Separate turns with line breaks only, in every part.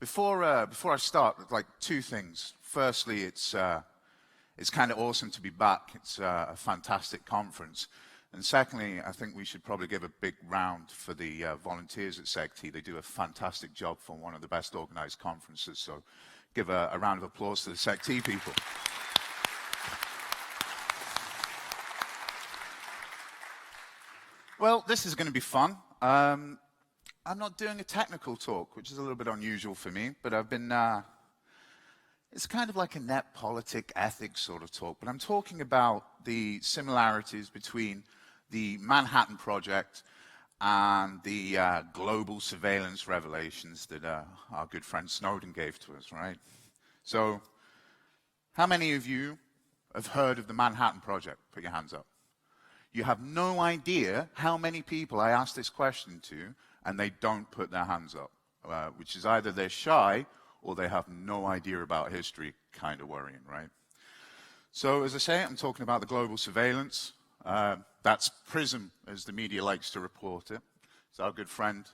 Before I start, like two things. Firstly, it's kind of awesome to be back. It's a fantastic conference. And secondly, I think we should probably give a big round for the volunteers at SecT. They do a fantastic job for one of the best organized conferences. So give a round of applause to the SecT people. Well, this is going to be fun. I'm not doing a technical talk, which is a little bit unusual for me, but I've been, it's kind of like a net politic ethics sort of talk, but I'm talking about the similarities between the Manhattan Project and the global surveillance revelations that our good friend Snowden gave to us, right? So, how many of you have heard of the Manhattan Project? Put your hands up. You have no idea how many people I asked this question to, and they don't put their hands up, which is either they're shy or they have no idea about history, kind of worrying, right? So, as I say, I'm talking about the global surveillance. That's PRISM, as the media likes to report it. It's our good friend.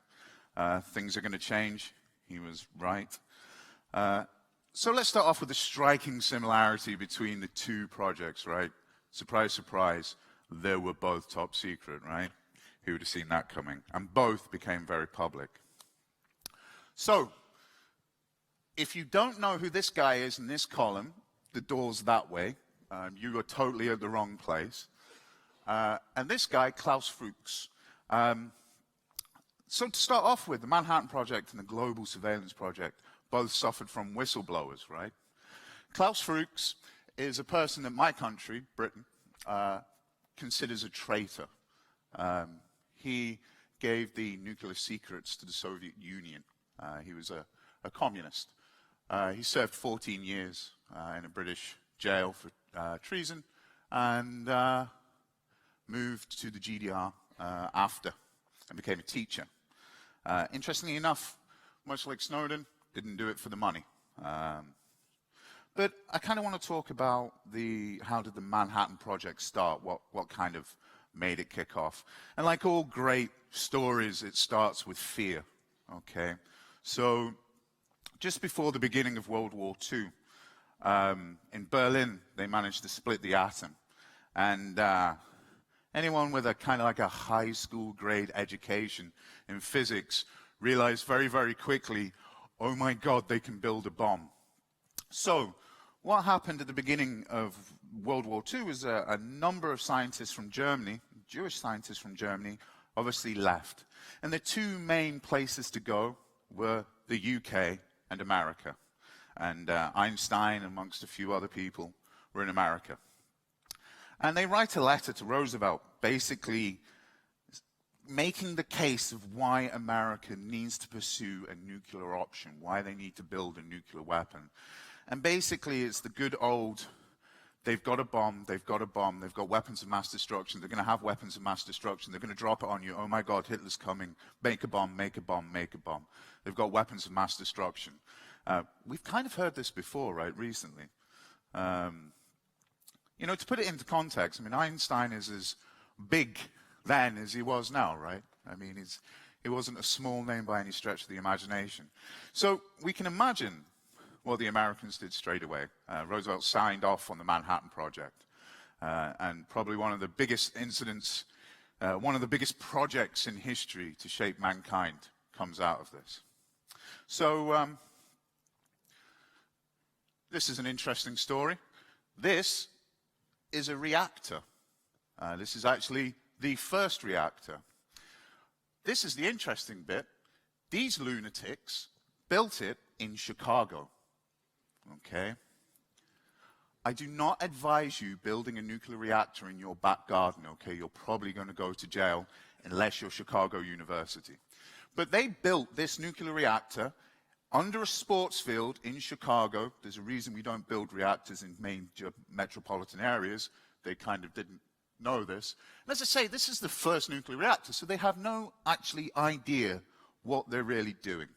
Things are going to change. He was right. So let's start off with a striking similarity between the two projects, right? Surprise, surprise, they were both top secret, right? Who would have seen that coming? And both became very public. So, if you don't know who this guy is in this column, the door's that way. You are totally at the wrong place. And this guy, Klaus Fuchs. So to start off with, the Manhattan Project and the Global Surveillance Project both suffered from whistleblowers, right? Klaus Fuchs is a person that my country, Britain, considers a traitor. He gave the nuclear secrets to the Soviet Union. He was a communist. He served 14 years in a British jail for treason and moved to the GDR after and became a teacher. Interestingly enough, much like Snowden, didn't do it for the money. But I kind of want to talk about how did the Manhattan Project start, what kind of made it kick off. And like all great stories, it starts with fear, okay? So just before the beginning of World War II, in Berlin, they managed to split the atom. And anyone with a kind of like a high school grade education in physics realized very, very quickly, oh my God, they can build a bomb. So what happened at the beginning of World War II was a number of scientists from Germany, Jewish scientists from Germany, obviously left. And the two main places to go were the UK and America. And Einstein, amongst a few other people, were in America. And they write a letter to Roosevelt, basically making the case of why America needs to pursue a nuclear option, why they need to build a nuclear weapon. And basically, it's the good old, they've got a bomb, they've got weapons of mass destruction, they're going to have weapons of mass destruction, they're going to drop it on you, oh my God, Hitler's coming, make a bomb, make a bomb, make a bomb. They've got weapons of mass destruction. We've kind of heard this before, right, recently. You know, to put it into context, I mean, Einstein is as big then as he was now, right? I mean, he wasn't a small name by any stretch of the imagination. So we can imagine what the Americans did straight away. Roosevelt signed off on the Manhattan Project. And probably one of the biggest incidents, one of the biggest projects in history to shape mankind comes out of this. So this is an interesting story. This is a reactor. This is actually the first reactor. This is the interesting bit. These lunatics built it in Chicago. Okay? I do not advise you building a nuclear reactor in your back garden, okay? You're probably going to go to jail unless you're Chicago University. But they built this nuclear reactor under a sports field in Chicago. There's a reason we don't build reactors in major metropolitan areas. They kind of didn't know this. And as I say, this is the first nuclear reactor, so they have no actually idea what they're really doing.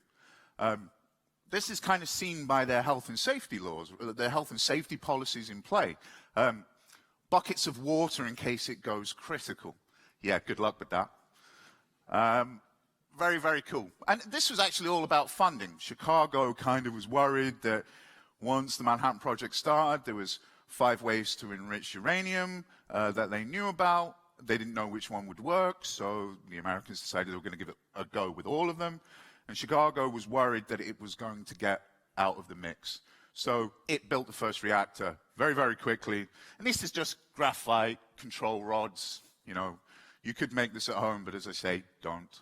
This is kind of seen by their health and safety laws, their health and safety policies in play. Buckets of water in case it goes critical. Yeah, good luck with that. Very, very cool. And this was actually all about funding. Chicago kind of was worried that once the Manhattan Project started, there was 5 ways to enrich uranium that they knew about. They didn't know which one would work, so the Americans decided they were going to give it a go with all of them. And Chicago was worried that it was going to get out of the mix. So it built the first reactor very, very quickly. And this is just graphite, control rods. You know, you could make this at home, but as I say, don't.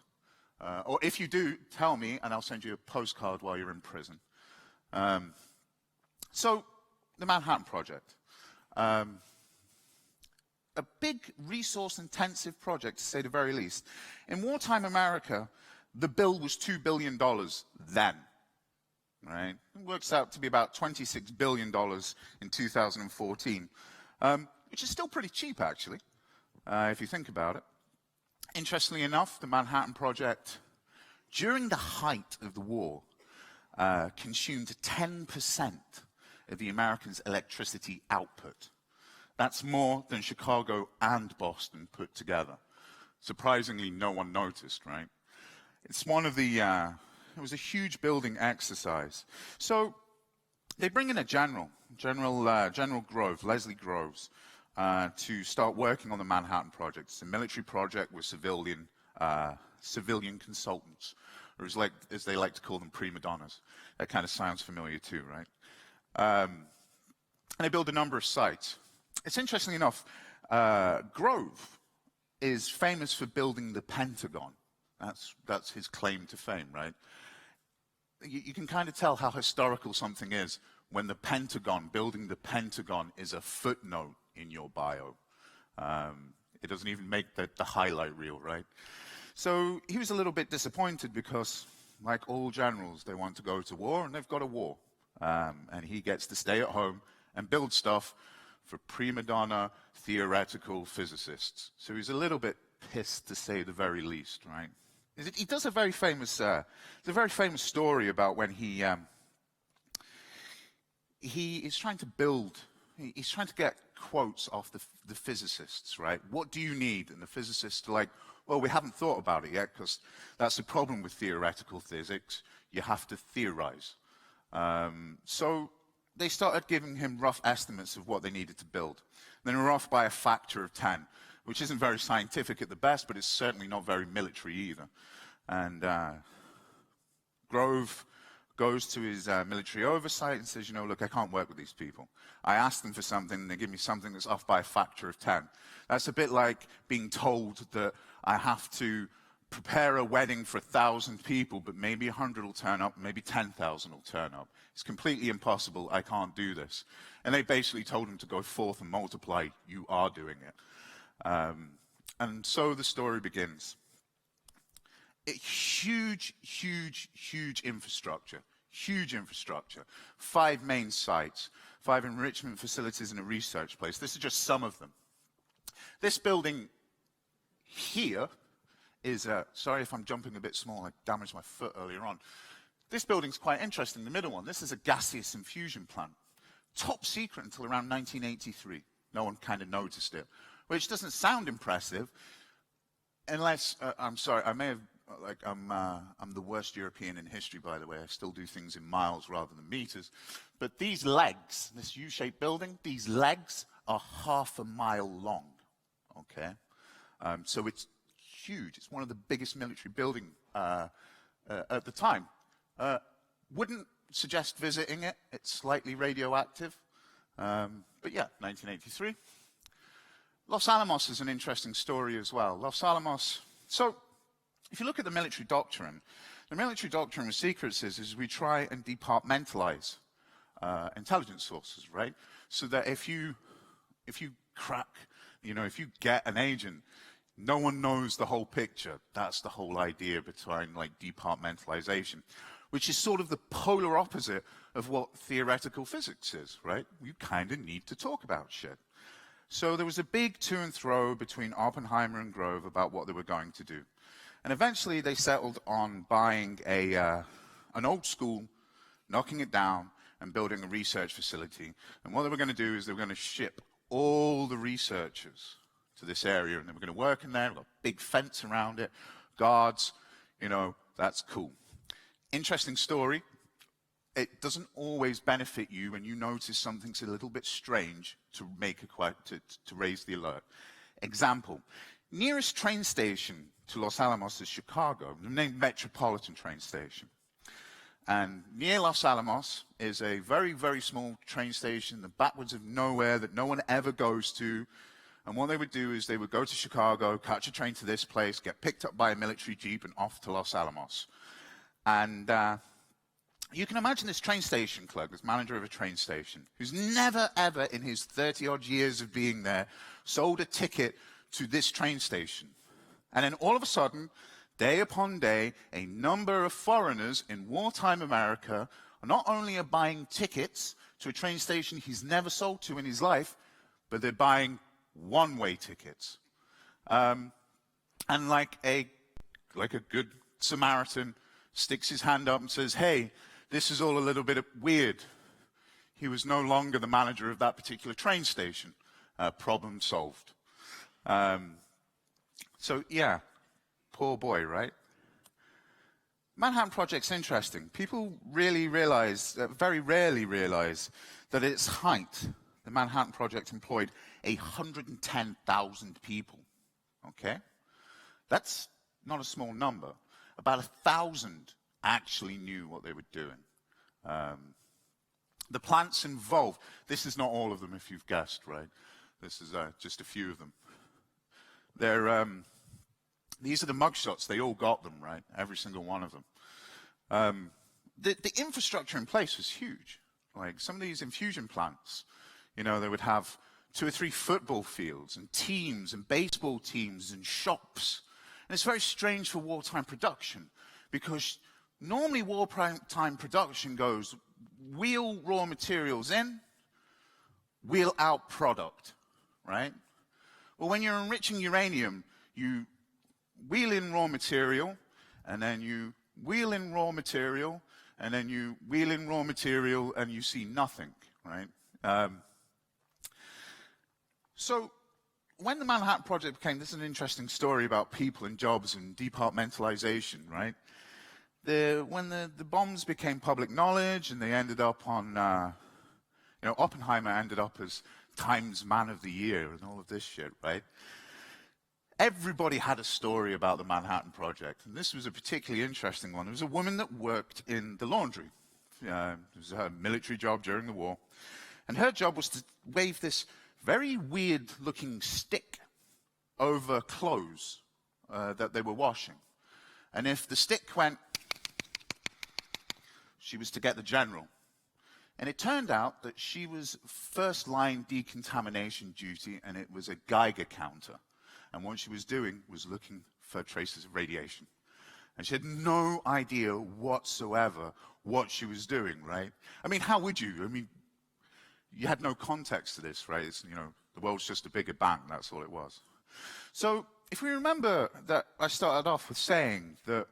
Or if you do, tell me, and I'll send you a postcard while you're in prison. So, the Manhattan Project. A big resource-intensive project, to say the very least. In wartime America, the bill was $2 billion then. Right? It works out to be about $26 billion in 2014, which is still pretty cheap, actually, if you think about it. Interestingly enough, the Manhattan Project, during the height of the war, consumed 10% of the Americans' electricity output. That's more than Chicago and Boston put together. Surprisingly, no one noticed, right? It's one of the, it was a huge building exercise. So they bring in a General Grove, Leslie Groves, to start working on the Manhattan Project. It's a military project with civilian consultants, or as they like to call them, prima donnas. That kind of sounds familiar too, right? And they build a number of sites. It's interesting enough, Grove is famous for building the Pentagon. That's his claim to fame, right? You can kind of tell how historical something is when the Pentagon, building the Pentagon, is a footnote in your bio. It doesn't even make the highlight reel, right? So he was a little bit disappointed because, like all generals, they want to go to war, and they've got a war. And he gets to stay at home and build stuff for prima donna theoretical physicists. So he's a little bit pissed, to say the very least, right? He does a very famous story about when he is trying to build, he's trying to get quotes off the physicists, right? What do you need? And the physicists are like, well, we haven't thought about it yet, because that's the problem with theoretical physics. You have to theorize. So they started giving him rough estimates of what they needed to build. Then they were off by a factor of 10, which isn't very scientific at the best, but it's certainly not very military either. And Grove goes to his military oversight and says, you know, look, I can't work with these people. I ask them for something, and they give me something that's off by a factor of 10. That's a bit like being told that I have to prepare a wedding for 1,000 people, but maybe 100 will turn up, maybe 10,000 will turn up. It's completely impossible. I can't do this. And they basically told him to go forth and multiply. You are doing it. And so the story begins. A huge infrastructure. 5 main sites, 5 enrichment facilities and a research place. This is just some of them. This building here is, sorry if I'm jumping a bit small, I damaged my foot earlier on. This building's quite interesting, the middle one. This is a gaseous infusion plant. Top secret until around 1983. No one kind of noticed it, which doesn't sound impressive, unless, I'm sorry, I may have, I'm the worst European in history, by the way. I still do things in miles rather than meters. But these legs, this U-shaped building, these legs are 1/2 mile long, okay? So it's huge. It's one of the biggest military buildings at the time. Wouldn't suggest visiting it. It's slightly radioactive. But yeah, 1983. Los Alamos is an interesting story as well. Los Alamos, so if you look at the military doctrine with secrets is we try and departmentalize intelligence sources, right? So that if you crack, you know, if you get an agent, no one knows the whole picture. That's the whole idea behind like departmentalization, which is sort of the polar opposite of what theoretical physics is, right? You kind of need to talk about shit. So there was a big to and fro between Oppenheimer and Grove about what they were going to do. And eventually they settled on buying an old school, knocking it down, and building a research facility. And what they were going to do is they were going to ship all the researchers to this area, and they were going to work in there. We've got a big fence around it, guards, You know, that's cool. Interesting story. It doesn't always benefit you when you notice something's a little bit strange to raise the alert. Example, nearest train station to Los Alamos is Chicago, the named Metropolitan train station. And near Los Alamos is a very, very small train station in the backwoods of nowhere that no one ever goes to. And what they would do is they would go to Chicago, catch a train to this place, get picked up by a military jeep, and off to Los Alamos. And you can imagine this train station clerk, this manager of a train station, who's never, ever in his 30-odd years of being there sold a ticket to this train station. And then all of a sudden, day upon day, a number of foreigners in wartime America not only are buying tickets to a train station he's never sold to in his life, but they're buying one-way tickets. And like a good Samaritan sticks his hand up and says, hey, this is all a little bit weird. He was no longer the manager of that particular train station. Problem solved. So yeah, poor boy, right? Manhattan Project's interesting. People really realize, very rarely realize, that at its height, the Manhattan Project employed 110,000 people. Okay? That's not a small number. About 1,000 actually knew what they were doing. The plants involved, this is not all of them if you've guessed, right? This is just a few of them. These are the mugshots. They all got them, right? Every single one of them. The infrastructure in place was huge. Like some of these infusion plants, you know, they would have 2 or 3 football fields and teams and baseball teams and shops. And it's very strange for wartime production because normally wartime production goes wheel raw materials in, wheel out product, right? Well, when you're enriching uranium, you wheel in raw material, and then you wheel in raw material, and then you wheel in raw material, and you see nothing, right? So when the Manhattan Project became, this is an interesting story about people and jobs and departmentalization, right? When the bombs became public knowledge and they ended up on, Oppenheimer ended up as Times Man of the Year and all of this shit, right? Everybody had a story about the Manhattan Project, and this was a particularly interesting one. There was a woman that worked in the laundry. It was her military job during the war, and her job was to wave this very weird-looking stick over clothes that they were washing. And if the stick went, she was to get the general. And it turned out that she was first-line decontamination duty, and it was a Geiger counter. And what she was doing was looking for traces of radiation. And she had no idea whatsoever what she was doing, right? I mean, how would you? I mean, you had no context to this, right? It's, the world's just a bigger bang, that's all it was. So if we remember that I started off with saying that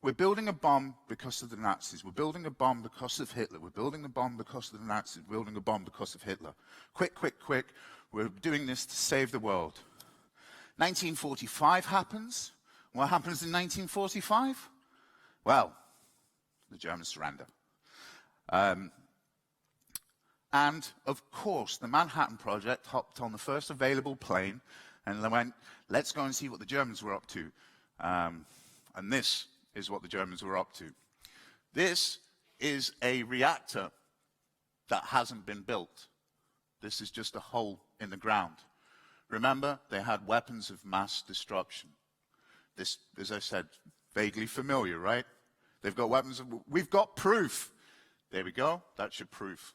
we're building a bomb because of the Nazis. We're building a bomb because of Hitler. We're building a bomb because of the Nazis. We're building a bomb because of Hitler. Quick, quick, quick. We're doing this to save the world. 1945 happens. What happens in 1945? Well, the Germans surrender. And, of course, the Manhattan Project hopped on the first available plane and they went, let's go and see what the Germans were up to. And this is what the Germans were up to. This is a reactor that hasn't been built. This is just a hole in the ground. Remember, they had weapons of mass destruction. This, as I said, vaguely familiar, right? They've got weapons of, we've got proof. There we go, that's your proof.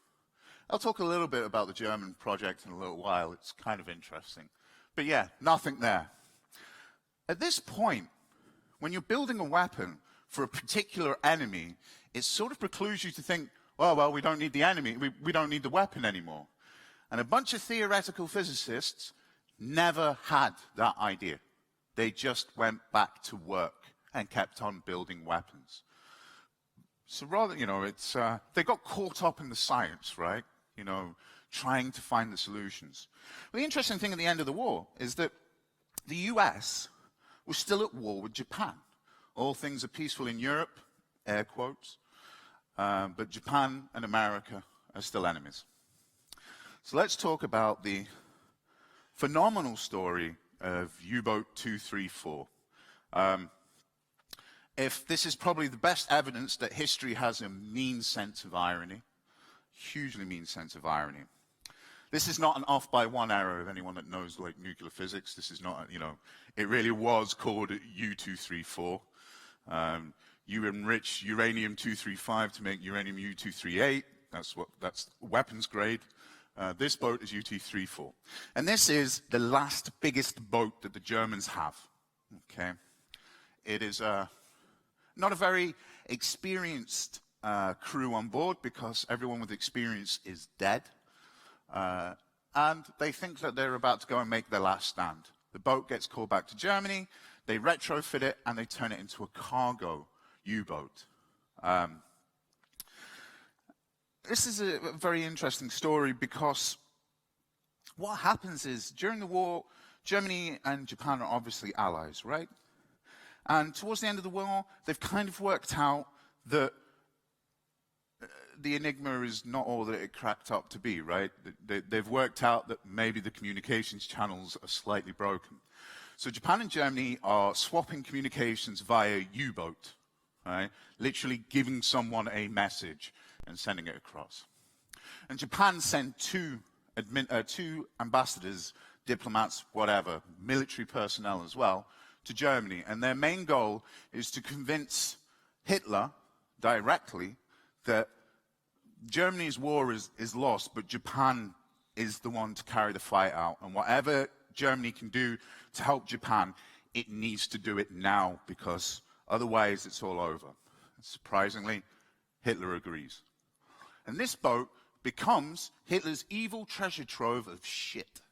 I'll talk a little bit about the German project in a little while. It's kind of interesting. But yeah, nothing there. At this point, when you're building a weapon for a particular enemy, it sort of precludes you to think, oh, well, we don't need the enemy, we don't need the weapon anymore. And a bunch of theoretical physicists never had that idea. They just went back to work and kept on building weapons. So rather, they got caught up in the science, right? Trying to find the solutions. Well, the interesting thing at the end of the war is that the US was still at war with Japan. All things are peaceful in Europe, air quotes, but Japan and America are still enemies. So let's talk about the phenomenal story of U-boat 234. If this is probably the best evidence that history has a mean sense of irony, hugely mean sense of irony. This is not an off by one error of anyone that knows like nuclear physics. This is not, it really was called U-234. You enrich uranium-235 to make uranium U-238. That's weapons grade. This boat is U-234. And this is the last biggest boat that the Germans have. Okay. It is not a very experienced crew on board because everyone with experience is dead. And they think that they're about to go and make their last stand. The boat gets called back to Germany, they retrofit it, and they turn it into a cargo U-boat. This is a very interesting story because what happens is, during the war, Germany and Japan are obviously allies, right? And towards the end of the war, they've kind of worked out that the Enigma is not all that it cracked up to be, right? They've worked out that maybe the communications channels are slightly broken. So Japan and Germany are swapping communications via U-boat, right? Literally giving someone a message and sending it across. And Japan sent two ambassadors, diplomats, whatever, military personnel as well, to Germany. And their main goal is to convince Hitler directly that Germany's war is lost, but Japan is the one to carry the fight out. And whatever Germany can do to help Japan, it needs to do it now, because otherwise it's all over. And surprisingly, Hitler agrees. And this boat becomes Hitler's evil treasure trove of shit.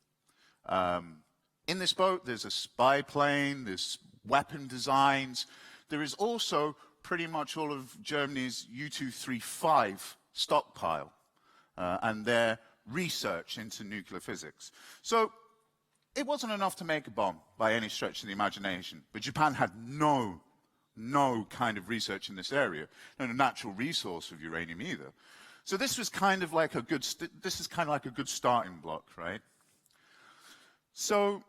In this boat, there's a spy plane, there's weapon designs. There is also pretty much all of Germany's U-235 stockpile and their research into nuclear physics. So it wasn't enough to make a bomb by any stretch of the imagination, but Japan had no kind of research in this area, no natural resource of uranium either. So this was kind of like a good starting block, right? So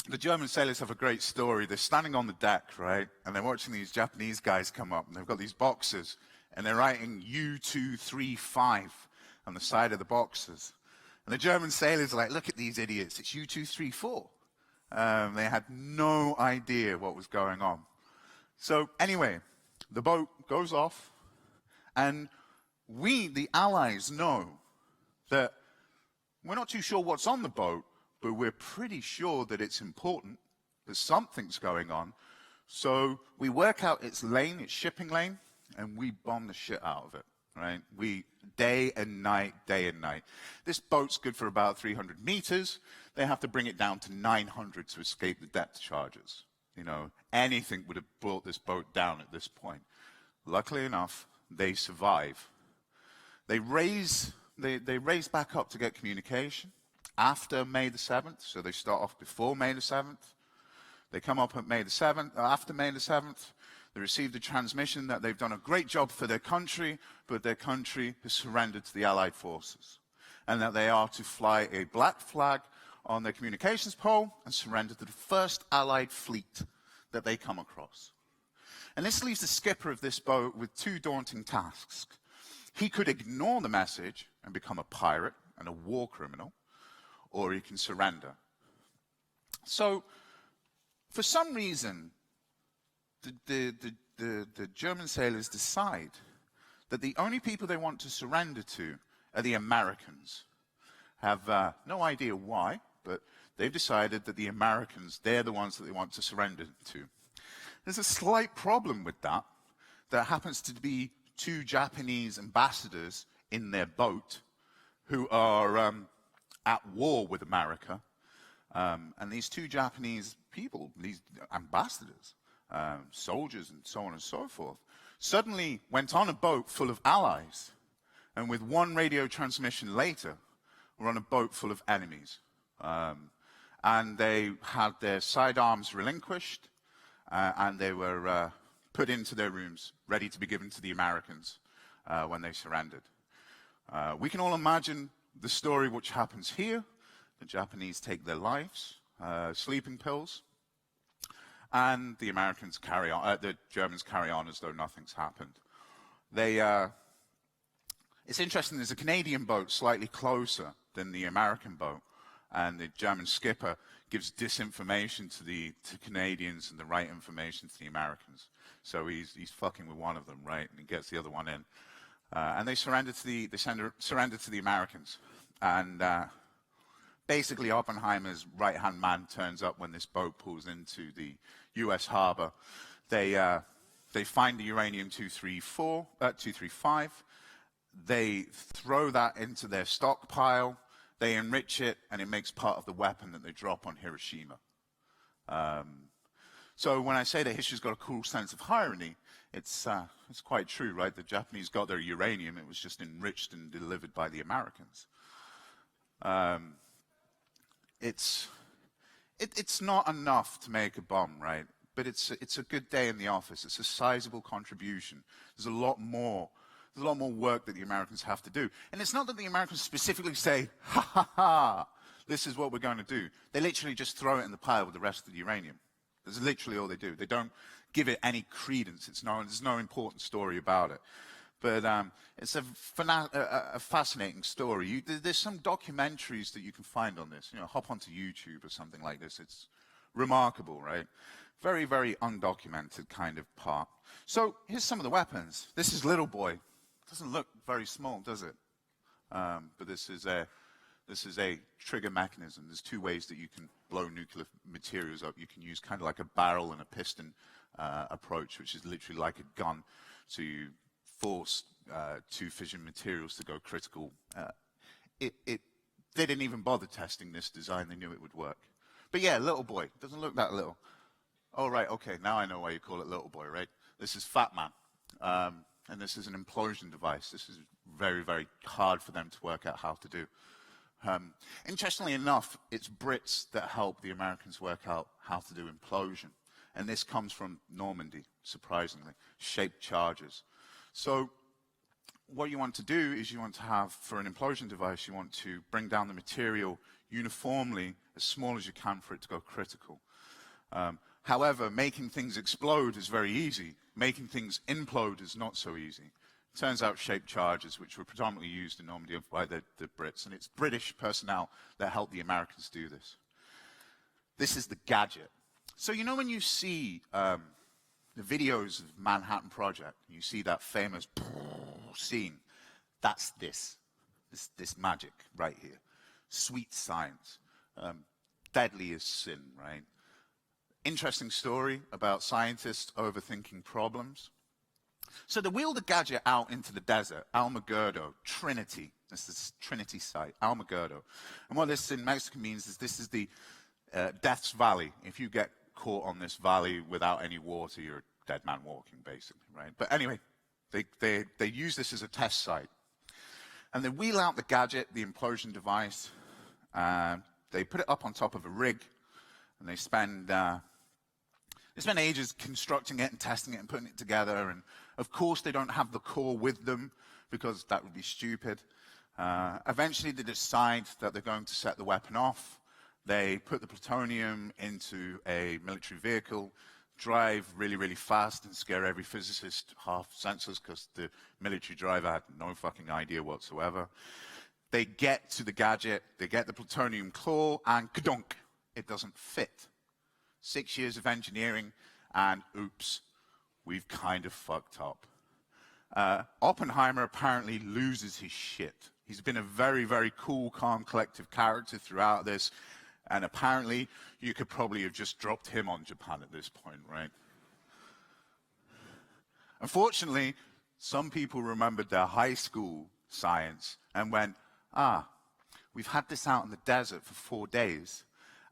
the German sailors have a great story. They're standing on the deck, right? And they're watching these Japanese guys come up, and they've got these boxes, and they're writing U-235 on the side of the boxes. And the German sailors are like, look at these idiots, it's U-234. They had no idea what was going on. So anyway, the boat goes off, and we, the Allies, know that we're not too sure what's on the boat, but we're pretty sure that it's important, that something's going on. So we work out its lane, its shipping lane, and we bomb the shit out of it, right? We, day and night. This boat's good for about 300 meters. They have to bring it down to 900 to escape the depth charges. Anything would have brought this boat down at this point. Luckily enough, they survive. They raise back up to get communication after May the 7th, so they start off before May the 7th. They come up at May the 7th, after May the 7th, they receive the transmission that they've done a great job for their country, but their country has surrendered to the Allied forces, and that they are to fly a black flag on their communications pole and surrender to the first Allied fleet that they come across. And this leaves the skipper of this boat with two daunting tasks. He could ignore the message and become a pirate and a war criminal, or he can surrender. So, for some reason, the German sailors decide that the only people they want to surrender to are the Americans. Have no idea why, but they've decided that the Americans, they're the ones that they want to surrender to. There's a slight problem with that. There happens to be two Japanese ambassadors in their boat who are at war with America. And these two Japanese people, these ambassadors, soldiers and so on and so forth, suddenly went on a boat full of allies, and with one radio transmission later, were on a boat full of enemies. And they had their sidearms relinquished, and they were put into their rooms, ready to be given to the Americans when they surrendered. We can all imagine the story which happens here. The Japanese take their lives, sleeping pills, and the Americans carry on, the Germans carry on as though nothing's happened. It's interesting, there's a Canadian boat slightly closer than the American boat, and the German skipper gives disinformation to Canadians and the right information to the Americans. So he's fucking with one of them, right, and he gets the other one in. And they surrender to the Americans. And basically Oppenheimer's right-hand man turns up when this boat pulls into the U.S. harbor. They find the uranium-235. They throw that into their stockpile. They enrich it, and it makes part of the weapon that they drop on Hiroshima. So when I say that history's got a cool sense of irony, it's quite true, right? The Japanese got their uranium. It was just enriched and delivered by the Americans. It's not enough to make a bomb, right? But it's a good day in the office. It's a sizable contribution. There's a lot more work that the Americans have to do. And it's not that the Americans specifically say, ha, ha, ha, this is what we're going to do. They literally just throw it in the pile with the rest of the uranium. That's literally all they do. They don't give it any credence. There's no important story about it. But it's a fascinating story. There's some documentaries that you can find on this. Hop onto YouTube or something like this. It's remarkable, right? Very, very undocumented kind of part. So here's some of the weapons. This is Little Boy. Doesn't look very small, does it? But this is a trigger mechanism. There's two ways that you can blow nuclear materials up. You can use kind of like a barrel and a piston approach, which is literally like a gun to force two fission materials to go critical. They didn't even bother testing this design. They knew it would work. But yeah, Little Boy. Doesn't look that little. Oh, right, okay, now I know why you call it Little Boy, right? This is Fat Man, and this is an implosion device. This is very, very hard for them to work out how to do. Interestingly enough, it's Brits that help the Americans work out how to do implosion. And this comes from Normandy, surprisingly, shaped charges. So what you want to do is you want to have, for an implosion device, you want to bring down the material uniformly, as small as you can for it to go critical. However, making things explode is very easy. Making things implode is not so easy. It turns out shaped charges, which were predominantly used in Normandy by the Brits, and it's British personnel that helped the Americans do this. This is the gadget. So when you see the videos of Manhattan Project, you see that famous scene, that's this magic right here. Sweet science. Deadly as sin, right? Interesting story about scientists overthinking problems. So they wheeled the gadget out into the desert, Alamogordo, Trinity. This is Trinity site, Alamogordo. And what this in Mexican means is this is the Death's Valley. If you get caught on this valley without any water, you're a dead man walking, basically, right? But anyway, they use this as a test site. And they wheel out the gadget, the implosion device. They put it up on top of a rig, and they spend ages constructing it and testing it and putting it together. And of course, they don't have the core with them because that would be stupid. Eventually, they decide that they're going to set the weapon off. They put the plutonium into a military vehicle, drive really, really fast and scare every physicist half senseless because the military driver had no fucking idea whatsoever. They get to the gadget, they get the plutonium core, and kadunk, it doesn't fit. 6 years of engineering, and oops, we've kind of fucked up. Oppenheimer apparently loses his shit. He's been a very, very cool, calm, collective character throughout this, and apparently you could probably have just dropped him on Japan at this point, right? Unfortunately, some people remembered their high school science and went, we've had this out in the desert for 4 days,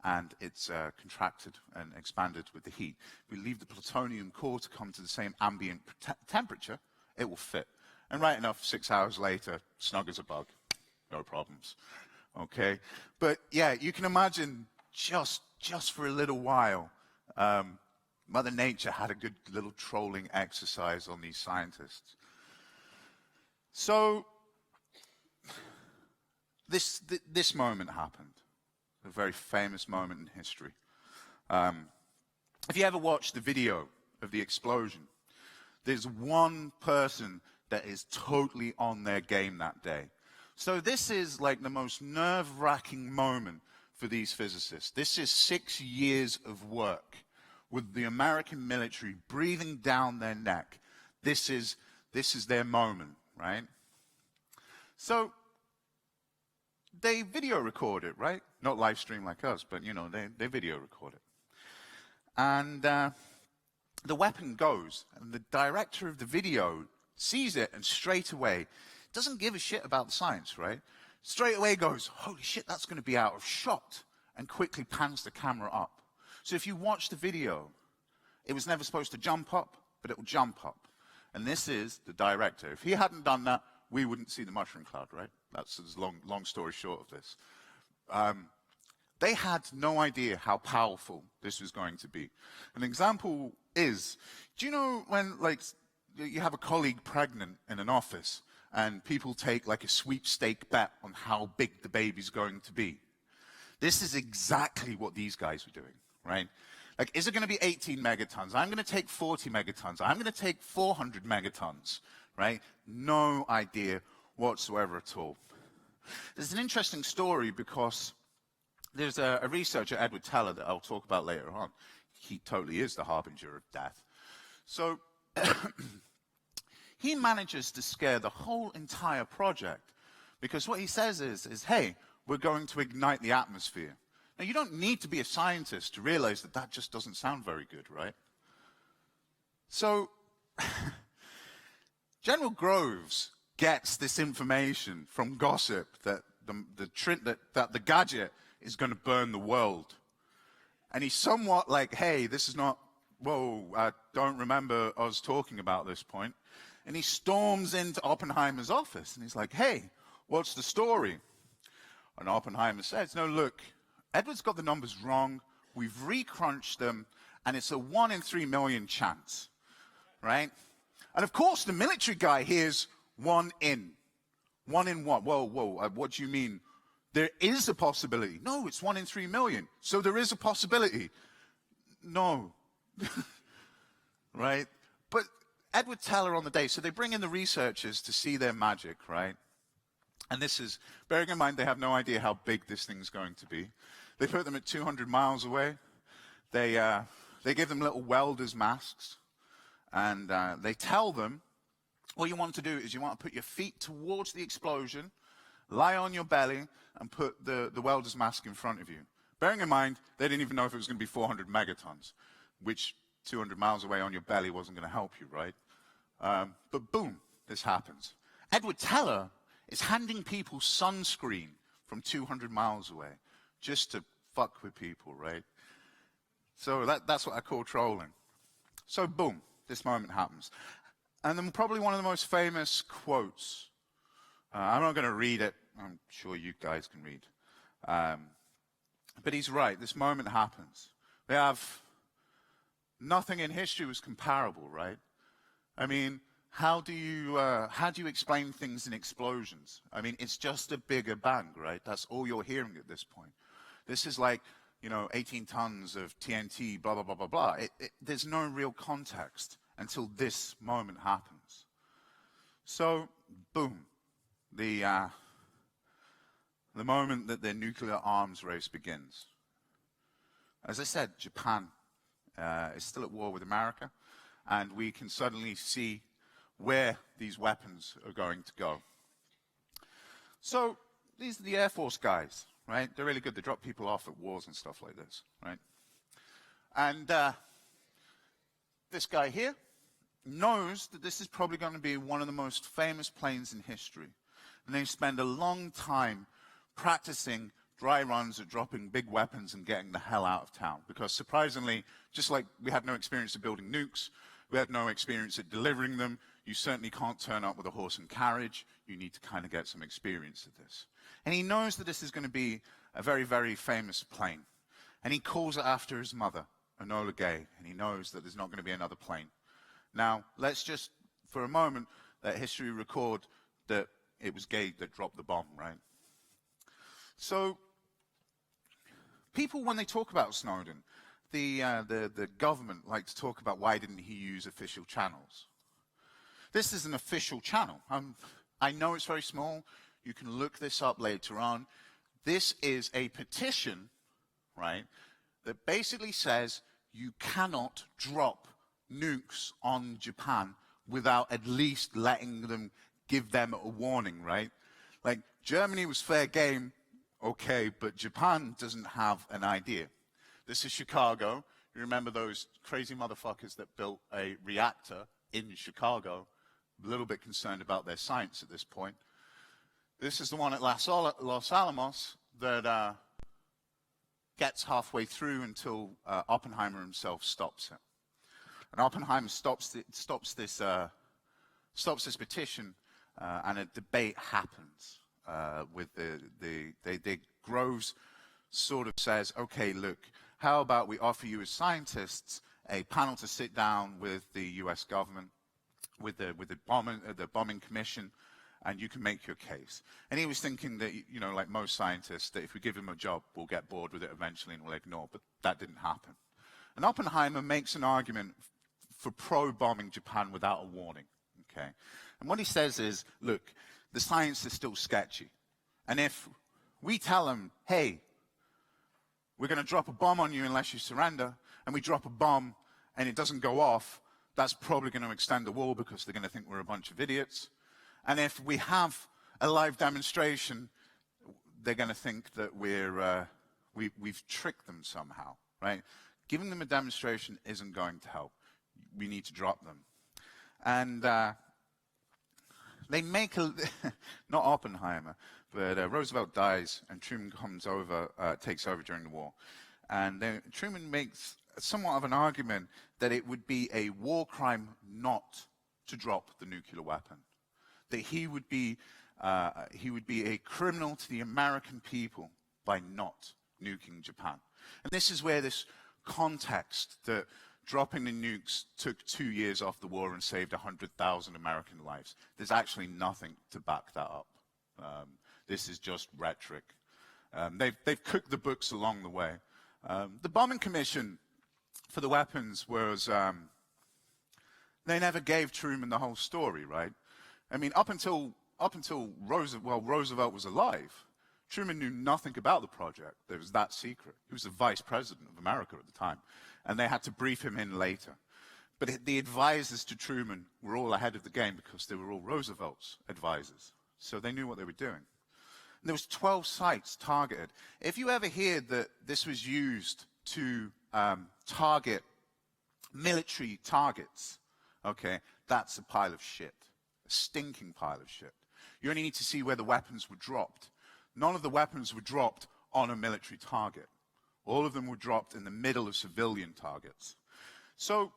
and it's contracted and expanded with the heat. We leave the plutonium core to come to the same ambient temperature, it will fit. And right enough, 6 hours later, snug as a bug, no problems. Okay? But yeah, you can imagine just for a little while, Mother Nature had a good little trolling exercise on these scientists. So this moment happened, a very famous moment in history. If you ever watched the video of the explosion, there's one person that is totally on their game that day. So this is like the most nerve-wracking moment for these physicists. This is 6 years of work with the American military breathing down their neck. This is their moment, right? So they video record it, right? Not live stream like us, but you know, they video record it. And the weapon goes, and the director of the video sees it and straight away doesn't give a shit about the science, right? Straight away goes, holy shit, that's going to be out of shot, and quickly pans the camera up. So if you watch the video, it was never supposed to jump up, but it will jump up. And this is the director. If he hadn't done that, we wouldn't see the mushroom cloud, right? That's the long story short of this. They had no idea how powerful this was going to be. An example is, do you know when like you have a colleague pregnant in an office and people take like a sweepstake bet on how big the baby's going to be? This is exactly what these guys were doing, right? Like, is it going to be 18 megatons? I'm going to take 40 megatons. I'm going to take 400 megatons, right? No idea whatsoever at all. There's an interesting story because there's a researcher, Edward Teller, that I'll talk about later on. He totally is the harbinger of death. So he manages to scare the whole entire project because what he says is, hey, we're going to ignite the atmosphere. Now, you don't need to be a scientist to realize that that just doesn't sound very good, right? So General Groves gets this information from gossip that the gadget is going to burn the world. And he's somewhat like, hey, this is not, whoa, I don't remember us talking about this point. And he storms into Oppenheimer's office, and he's like, hey, what's the story? And Oppenheimer says, no, look, Edward's got the numbers wrong. We've recrunched them, and it's a 1 in 3 million chance, right? And of course, the military guy hears 1 in. 1 in what? Whoa, what do you mean? There is a possibility. No, it's 1 in 3 million. So there is a possibility. No. Right? But Edward Teller on the day, so they bring in the researchers to see their magic, right? And this is, bearing in mind they have no idea how big this thing's going to be. They put them at 200 miles away. They give them little welder's masks. And they tell them, what you want to do is you want to put your feet towards the explosion, lie on your belly, and put the welder's mask in front of you. Bearing in mind, they didn't even know if it was going to be 400 megatons, which 200 miles away on your belly wasn't going to help you, right? But boom, this happens. Edward Teller is handing people sunscreen from 200 miles away just to fuck with people, right? So that's what I call trolling. So boom, this moment happens. And then probably one of the most famous quotes, I'm not going to read it, I'm sure you guys can read. But he's right, this moment happens. We have, nothing in history was comparable, right? I mean, how do you explain things in explosions? I mean, it's just a bigger bang, right? That's all you're hearing at this point. This is like, 18 tons of TNT, blah, blah, blah, blah, blah. There's no real context until this moment happens. So, boom, the moment that the nuclear arms race begins. As I said, Japan is still at war with America, and we can suddenly see where these weapons are going to go. So, these are the Air Force guys, right? They're really good. They drop people off at wars and stuff like this, right? And this guy here knows that this is probably going to be one of the most famous planes in history. And they spend a long time practicing dry runs at dropping big weapons and getting the hell out of town. Because surprisingly, just like we had no experience of building nukes, we had no experience at delivering them, you certainly can't turn up with a horse and carriage. You need to kind of get some experience at this. And he knows that this is going to be a very, very famous plane. And he calls it after his mother, Enola Gay, and he knows that there's not going to be another plane. Now, let's just, for a moment, let history record that it was Gay that dropped the bomb, right? So, people, when they talk about Snowden, the government like to talk about why didn't he use official channels. This is an official channel. I know it's very small. You can look this up later on. This is a petition, right, that basically says you cannot drop nukes on Japan without at least letting them, give them a warning, right? Like, Germany was fair game, okay, but Japan doesn't have an idea. This is Chicago. You remember those crazy motherfuckers that built a reactor in Chicago? A little bit concerned about their science at this point. This is the one at Los Alamos that gets halfway through until Oppenheimer himself stops it. And Oppenheimer stops this petition, and a debate happens with the Groves sort of says, okay, look, how about we offer you as scientists a panel to sit down with the U.S. government, with the bombing commission, and you can make your case. And he was thinking that, you know, like most scientists, that if we give him a job, we'll get bored with it eventually and we'll ignore, but that didn't happen. And Oppenheimer makes an argument for pro-bombing Japan without a warning, okay? And what he says is, look, the science is still sketchy. And if we tell them, hey, we're going to drop a bomb on you unless you surrender, and we drop a bomb and it doesn't go off, that's probably going to extend the war because they're going to think we're a bunch of idiots. And if we have a live demonstration, they're going to think that we've tricked them somehow, right? Giving them a demonstration isn't going to help. We need to drop them. And they make a, not Oppenheimer, but Roosevelt dies and Truman comes over, takes over during the war. And then Truman makes somewhat of an argument that it would be a war crime not to drop the nuclear weapon. That he would be a criminal to the American people by not nuking Japan. And this is where this context that dropping the nukes took 2 years off the war and saved 100,000 American lives. There's actually nothing to back that up. This is just rhetoric. They've cooked the books along the way. The bombing commission for the weapons was, they never gave Truman the whole story, right? I mean, up until Roosevelt was alive, Truman knew nothing about the project. It was that secret. He was the vice president of America at the time, and they had to brief him in later. But the advisors to Truman were all ahead of the game because they were all Roosevelt's advisors. So they knew what they were doing. And there was 12 sites targeted. If you ever hear that this was used to target military targets, okay, that's a pile of shit. A stinking pile of shit. You only need to see where the weapons were dropped. None of the weapons were dropped on a military target. All of them were dropped in the middle of civilian targets. So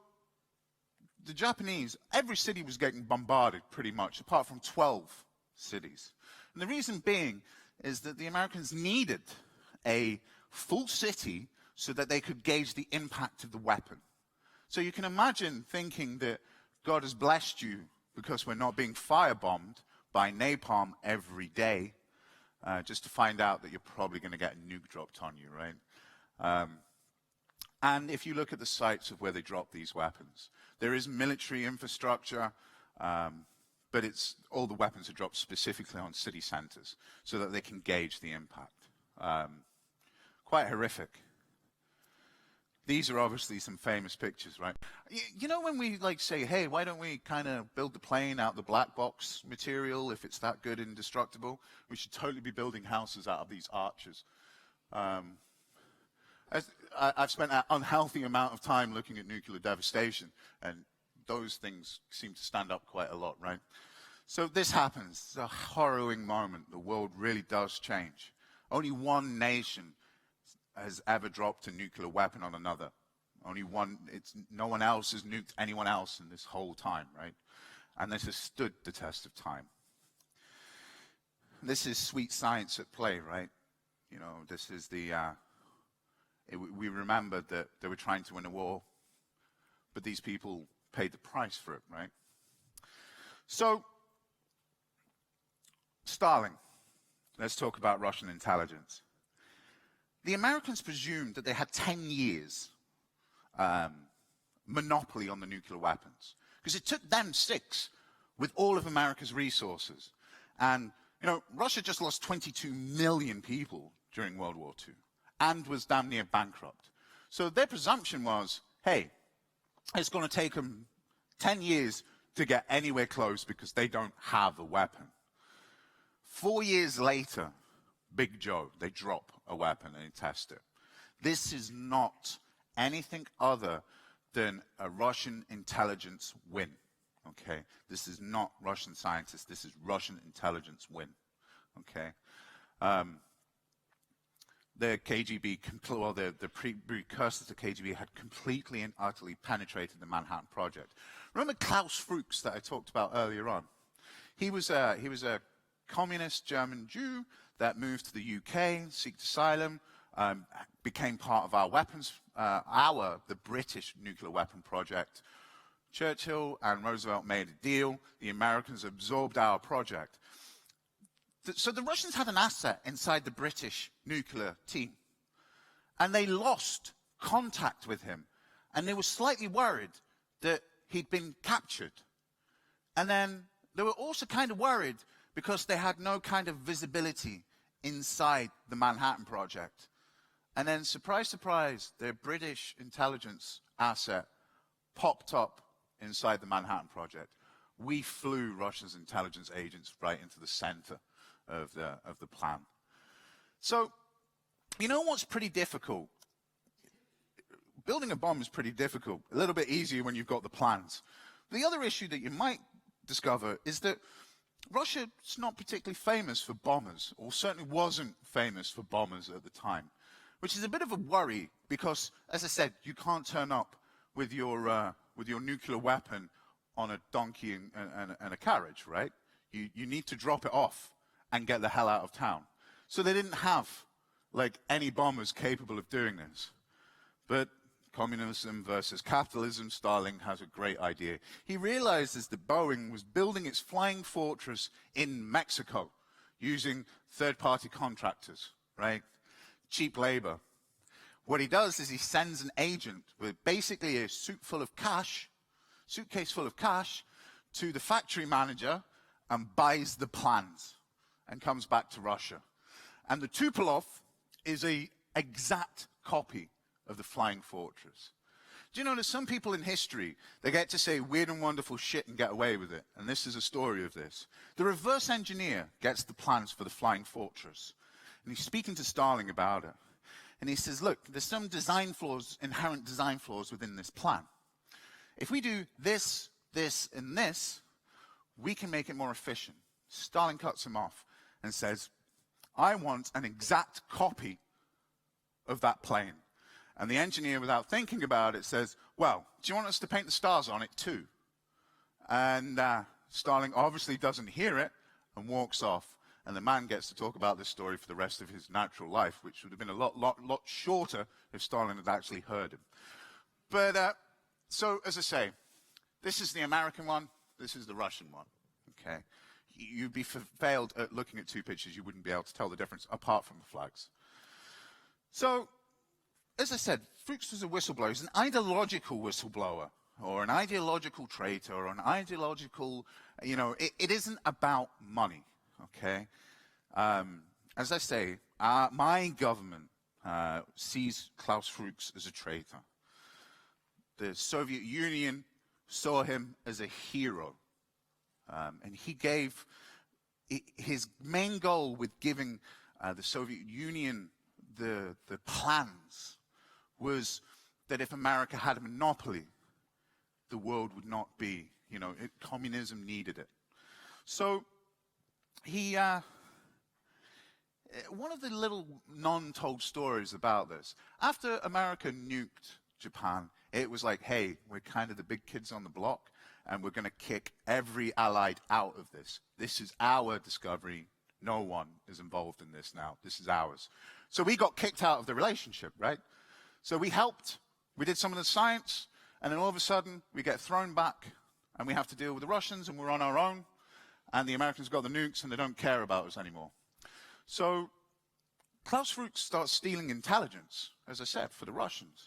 the Japanese, every city was getting bombarded pretty much, apart from 12 cities. And the reason being is that the Americans needed a full city so that they could gauge the impact of the weapon. So you can imagine thinking that God has blessed you because we're not being firebombed by napalm every day, just to find out that you're probably going to get a nuke dropped on you, right? And if you look at the sites of where they drop these weapons, there is military infrastructure, but all the weapons are dropped specifically on city centers so that they can gauge the impact. Quite horrific. These are obviously some famous pictures, right? You know when we like say, hey, why don't we kind of build the plane out of the black box material if it's that good and indestructible? We should totally be building houses out of these arches. I've spent an unhealthy amount of time looking at nuclear devastation, and those things seem to stand up quite a lot, right? So this happens. It's a harrowing moment. The world really does change. Only one nation has ever dropped a nuclear weapon on another. Only one, no one else has nuked anyone else in this whole time, right? And this has stood the test of time. This is sweet science at play, right? You know, this is the we remembered that they were trying to win a war, but these people paid the price for it, right? So, Starling. Let's talk about Russian intelligence. The Americans presumed that they had 10 years monopoly on the nuclear weapons, because it took them 6 with all of America's resources. And, you know, Russia just lost 22 million people during World War II and was damn near bankrupt. So their presumption was, hey, it's going to take them 10 years to get anywhere close because they don't have a weapon. 4 years later, Big Joe, they drop a weapon and they test it. This is not anything other than a Russian intelligence win. Okay, this is not Russian scientists. This is Russian intelligence win. Okay, the KGB, well, the precursor to KGB had completely and utterly penetrated the Manhattan Project. Remember Klaus Fuchs that I talked about earlier on? He was a communist German Jew that moved to the UK, sought asylum, became part of our weapons, the British nuclear weapon project. Churchill and Roosevelt made a deal. The Americans absorbed our project. So the Russians had an asset inside the British nuclear team. And they lost contact with him. And they were slightly worried that he'd been captured. And then they were also kind of worried because they had no kind of visibility inside the Manhattan Project. And then, surprise, surprise, their British intelligence asset popped up inside the Manhattan Project. We flew Russia's intelligence agents right into the center of the plan. So, you know what's pretty difficult? Building a bomb is pretty difficult. A little bit easier when you've got the plans. The other issue that you might discover is that Russia's not particularly famous for bombers, or certainly wasn't famous for bombers at the time, which is a bit of a worry because, as I said, you can't turn up with your nuclear weapon on a donkey and a carriage, right? You need to drop it off and get the hell out of town. So they didn't have, like, any bombers capable of doing this. But communism versus capitalism, Starling has a great idea. He realizes that Boeing was building its flying fortress in Mexico using third-party contractors, right? Cheap labor. What he does is he sends an agent with basically a suitcase full of cash, to the factory manager and buys the plans and comes back to Russia. And the Tupolev is an exact copy of the flying fortress. Do you know there's some people in history, they get to say weird and wonderful shit and get away with it. And this is a story of this. The reverse engineer gets the plans for the flying fortress. And he's speaking to Starling about it. And he says, look, there's some design flaws, inherent design flaws within this plan. If we do this, this, and this, we can make it more efficient. Starling cuts him off and says, I want an exact copy of that plane. And the engineer, without thinking about it, says, well, do you want us to paint the stars on it too? And Starling obviously doesn't hear it and walks off. And the man gets to talk about this story for the rest of his natural life, which would have been a lot shorter if Starling had actually heard him. But, so, as I say, this is the American one, this is the Russian one, okay? You'd be failed at looking at two pictures, you wouldn't be able to tell the difference, apart from the flags. So, as I said, Fuchs was a whistleblower. He's an ideological whistleblower, or an ideological traitor, or an ideological, you know, it isn't about money, okay? As I say, my government sees Klaus Fuchs as a traitor. The Soviet Union saw him as a hero. And he gave, his main goal with giving the Soviet Union the plans was that if America had a monopoly, the world would not be, you know, communism needed it. So he, one of the little non-told stories about this, after America nuked Japan, it was like, hey, we're kind of the big kids on the block, and we're going to kick every allied out of this. This is our discovery. No one is involved in this now. This is ours. So we got kicked out of the relationship, right? So we helped, we did some of the science, and then all of a sudden we get thrown back and we have to deal with the Russians and we're on our own, and the Americans got the nukes and they don't care about us anymore. So Klaus Fuchs starts stealing intelligence, as I said, for the Russians.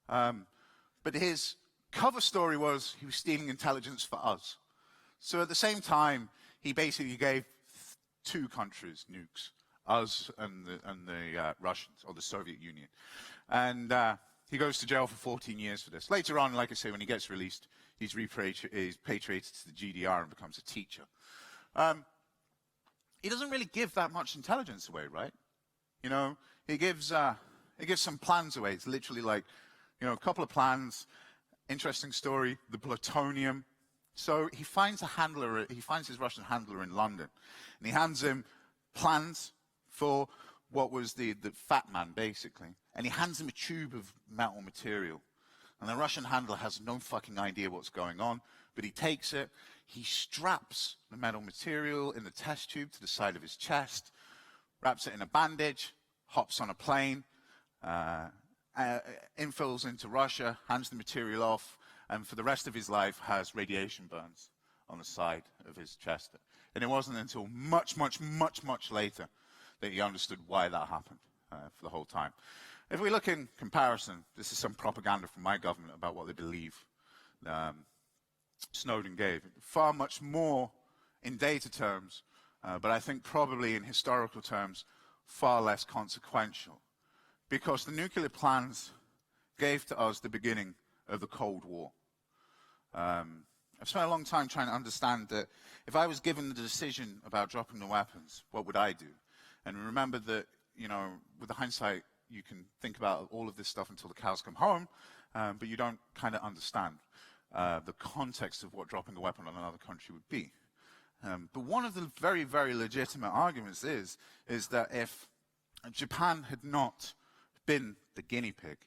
But his cover story was he was stealing intelligence for us. So at the same time, he basically gave two countries nukes, us and the Russians, or the Soviet Union. And he goes to jail for 14 years for this. Later on, like I say, when he gets released, he's repatriated to the GDR and becomes a teacher. He doesn't really give that much intelligence away, right? You know, he gives some plans away. It's literally like, you know, a couple of plans. Interesting story, the plutonium. So he finds his Russian handler in London, and he hands him plans for what was the Fat Man, basically. And he hands him a tube of metal material. And the Russian handler has no fucking idea what's going on, but he takes it, he straps the metal material in the test tube to the side of his chest, wraps it in a bandage, hops on a plane, infills into Russia, hands the material off, and for the rest of his life has radiation burns on the side of his chest. And it wasn't until much, much, much, much later that he understood why that happened for the whole time. If we look in comparison, this is some propaganda from my government about what they believe Snowden gave. Far much more in data terms, but I think probably in historical terms, far less consequential. Because the nuclear plans gave to us the beginning of the Cold War. I've spent a long time trying to understand that if I was given the decision about dropping the weapons, what would I do? And remember that, you know, with the hindsight, you can think about all of this stuff until the cows come home, but you don't kind of understand the context of what dropping a weapon on another country would be. But one of the very, very legitimate arguments is that if Japan had not been the guinea pig,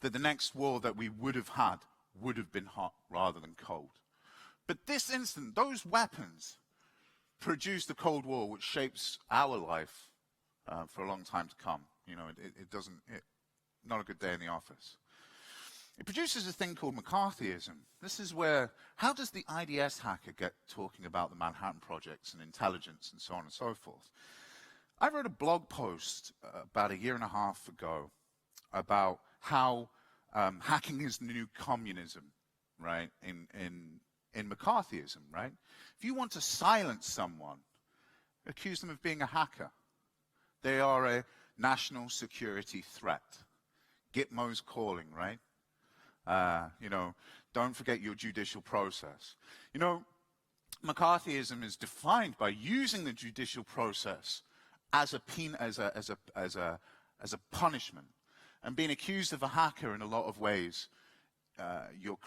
that the next war that we would have had would have been hot rather than cold. But this instant, those weapons produced the Cold War, which shapes our life for a long time to come. You know, not a good day in the office. It produces a thing called McCarthyism. This is where, how does the IDS hacker get talking about the Manhattan Projects and intelligence and so on and so forth? I wrote a blog post about 1.5 years ago about how hacking is the new communism, right, in McCarthyism, right? If you want to silence someone, accuse them of being a hacker. They are a national security threat. Gitmo's calling, right? You know, don't forget your judicial process. You know, McCarthyism is defined by using the judicial process as a punishment, and being accused of a hacker in a lot of ways. Your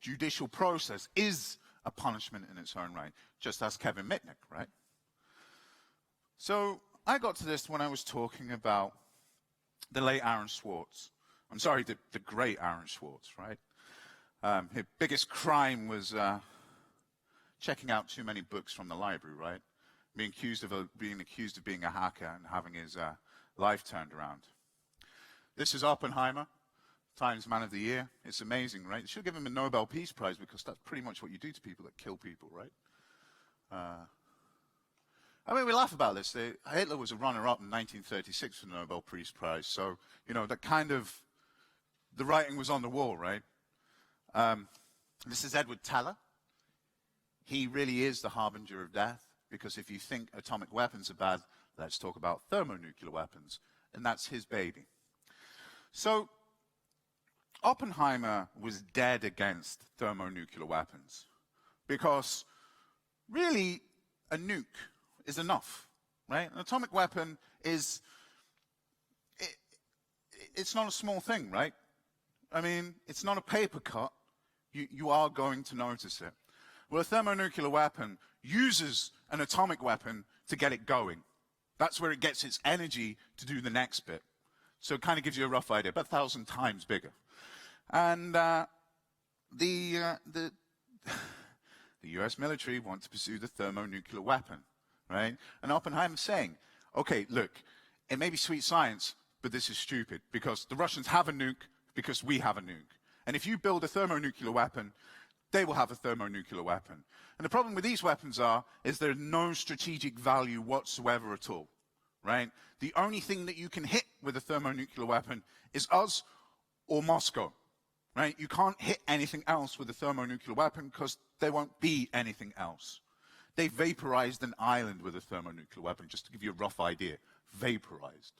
judicial process is a punishment in its own right, just as Kevin Mitnick, right? So I got to this when I was talking about the late Aaron Swartz. I'm sorry, the great Aaron Swartz, right? His biggest crime was checking out too many books from the library, right? Being accused of being a hacker and having his life turned around. This is Oppenheimer, Times Man of the Year. It's amazing, right? They should give him a Nobel Peace Prize because that's pretty much what you do to people that kill people, right? I mean, we laugh about this. Hitler was a runner-up in 1936 for the Nobel Peace Prize, so, you know, that kind of, the writing was on the wall, right? This is Edward Teller. He really is the harbinger of death, because if you think atomic weapons are bad, let's talk about thermonuclear weapons, and that's his baby. So, Oppenheimer was dead against thermonuclear weapons, because really, a nuke is enough, right? An atomic weapon is, it's not a small thing, right? I mean, it's not a paper cut. You are going to notice it. Well, a thermonuclear weapon uses an atomic weapon to get it going. That's where it gets its energy to do the next bit. So it kind of gives you a rough idea, about 1,000 times bigger. And the US military want to pursue the thermonuclear weapon, right? And Oppenheimer's saying, okay, look, it may be sweet science, but this is stupid, because the Russians have a nuke because we have a nuke. And if you build a thermonuclear weapon, they will have a thermonuclear weapon. And the problem with these weapons is there's no strategic value whatsoever at all, right? The only thing that you can hit with a thermonuclear weapon is us or Moscow, right? You can't hit anything else with a thermonuclear weapon because there won't be anything else. They vaporized an island with a thermonuclear weapon, just to give you a rough idea. Vaporized.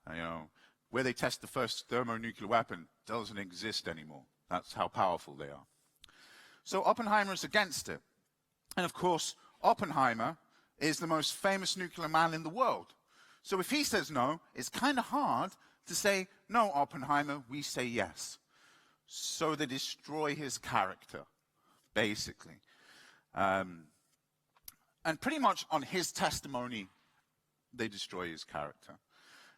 You know, where they test the first thermonuclear weapon doesn't exist anymore. That's how powerful they are. So Oppenheimer is against it. And of course, Oppenheimer is the most famous nuclear man in the world. So if he says no, it's kind of hard to say, no, Oppenheimer, we say yes. So they destroy his character, basically. And pretty much on his testimony, they destroy his character.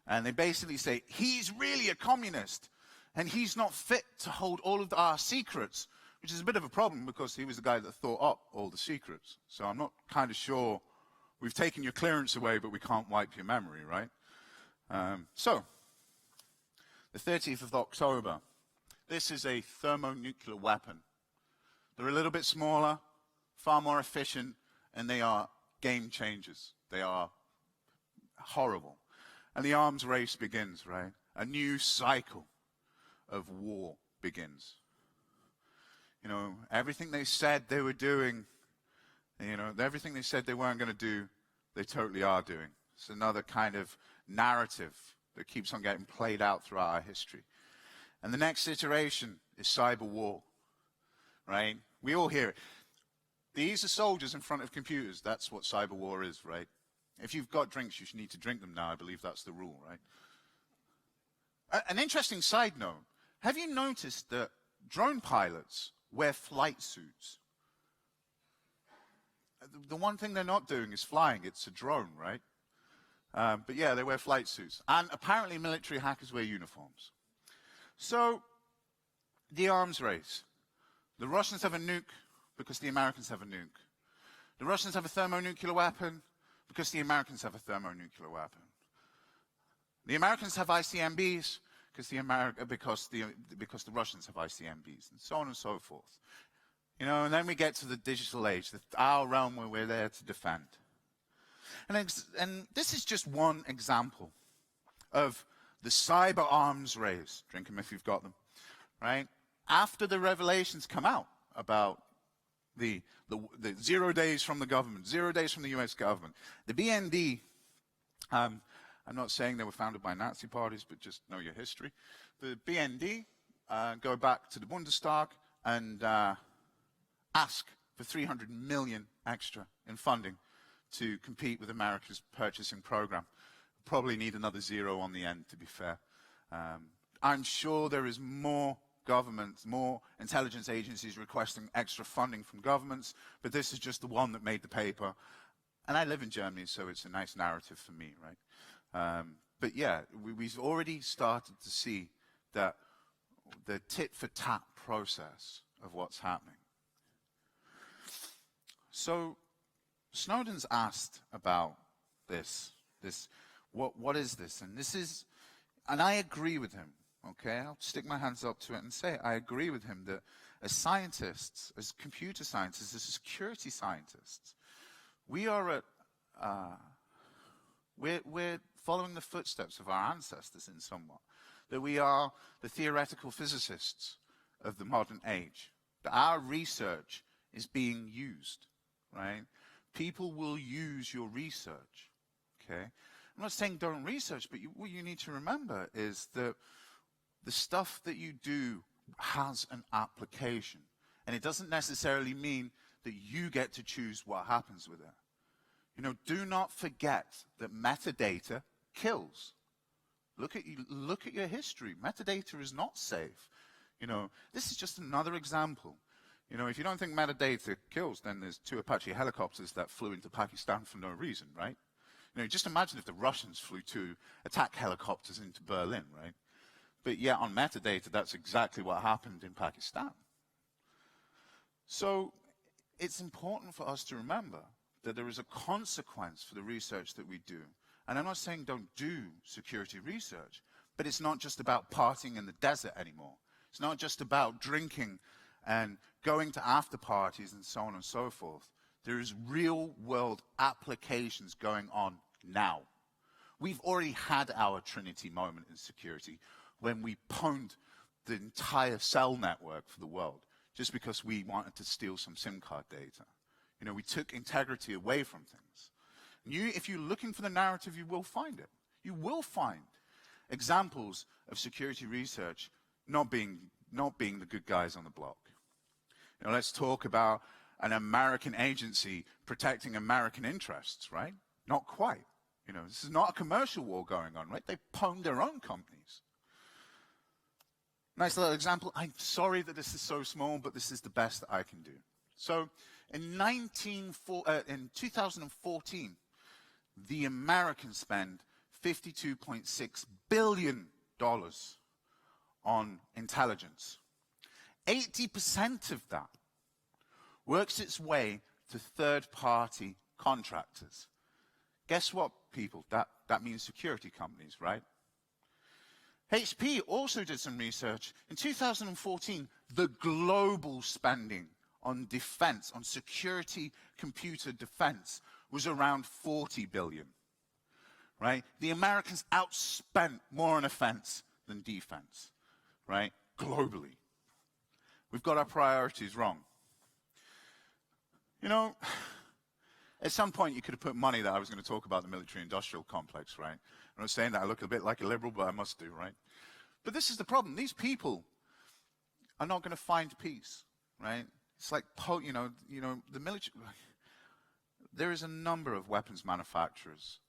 And they basically say, he's really a communist, and he's not fit to hold all of our secrets, which is a bit of a problem because he was the guy that thought up all the secrets. So I'm not kind of sure, we've taken your clearance away, but we can't wipe your memory, right? So, the 30th of October, this is a thermonuclear weapon. They're a little bit smaller, far more efficient, and they are game changers. They are horrible. And the arms race begins, right? A new cycle of war begins. You know, everything they said they were doing, you know, everything they said they weren't going to do, they totally are doing. It's another kind of narrative that keeps on getting played out throughout our history. And the next iteration is cyber war, right? We all hear it. These are soldiers in front of computers. That's what cyber war is, right? If you've got drinks, you should need to drink them now. I believe that's the rule, right? An interesting side note. Have you noticed that drone pilots wear flight suits? The one thing they're not doing is flying. It's a drone, right? But yeah, they wear flight suits. And apparently military hackers wear uniforms. So, the arms race. The Russians have a nuke because the Americans have a nuke. The Russians have a thermonuclear weapon because the Americans have a thermonuclear weapon. The Americans have ICBMs because the Russians have ICBMs, and so on and so forth. You know, and then we get to the digital age, our realm where we're there to defend. And this is just one example of the cyber arms race. Drink them if you've got them, right? After the revelations come out about the 0 days from the government, 0 days from the US government, the BND, I'm not saying they were founded by Nazi parties, but just know your history. The BND go back to the Bundestag and ask for 300 million extra in funding to compete with America's purchasing program. Probably need another zero on the end, to be fair. I'm sure there is more governments, more intelligence agencies requesting extra funding from governments, but this is just the one that made the paper. And I live in Germany, so it's a nice narrative for me, right? But yeah, we've already started to see that the tit-for-tat process of what's happening. So Snowden's asked about this, what is this? And I agree with him, okay? I'll stick my hands up to it and say I agree with him that as scientists, as computer scientists, as security scientists, we are we're following the footsteps of our ancestors in somewhat. That we are the theoretical physicists of the modern age. That our research is being used, right? People will use your research, okay? I'm not saying don't research, but what you need to remember is that the stuff that you do has an application. And it doesn't necessarily mean that you get to choose what happens with it. You know, do not forget that metadata kills. Look at your history. Metadata is not safe. You know, this is just another example. You know, if you don't think metadata kills, then there's 2 Apache helicopters that flew into Pakistan for no reason, right? You know, just imagine if the Russians flew 2 attack helicopters into Berlin, right? But yeah, on metadata, that's exactly what happened in Pakistan. So it's important for us to remember that there is a consequence for the research that we do. And I'm not saying don't do security research, but it's not just about partying in the desert anymore. It's not just about drinking and going to after parties and so on and so forth. There is real world applications going on now. We've already had our Trinity moment in security when we pwned the entire cell network for the world just because we wanted to steal some SIM card data. You know, we took integrity away from things. And if you're looking for the narrative, you will find it. You will find examples of security research not being the good guys on the block. You know, let's talk about an American agency protecting American interests, right? Not quite. You know, this is not a commercial war going on, right? They pwned their own companies. Nice little example. I'm sorry that this is so small, but this is the best that I can do. So in 2014, the Americans spend $52.6 billion on intelligence. 80% of that works its way to third-party contractors. Guess what, people? That means security companies, right? HP also did some research. In 2014, the global spending on defense, on security computer defense, was around $40 billion, right? The Americans outspent more on offense than defense, right? Globally. We've got our priorities wrong. You know, at some point you could have put money that I was going to talk about the military-industrial complex, right? I'm not saying that I look a bit like a liberal, but I must do, right? But this is the problem. These people are not going to find peace, right? It's like, you know, the military. There is a number of weapons manufacturers,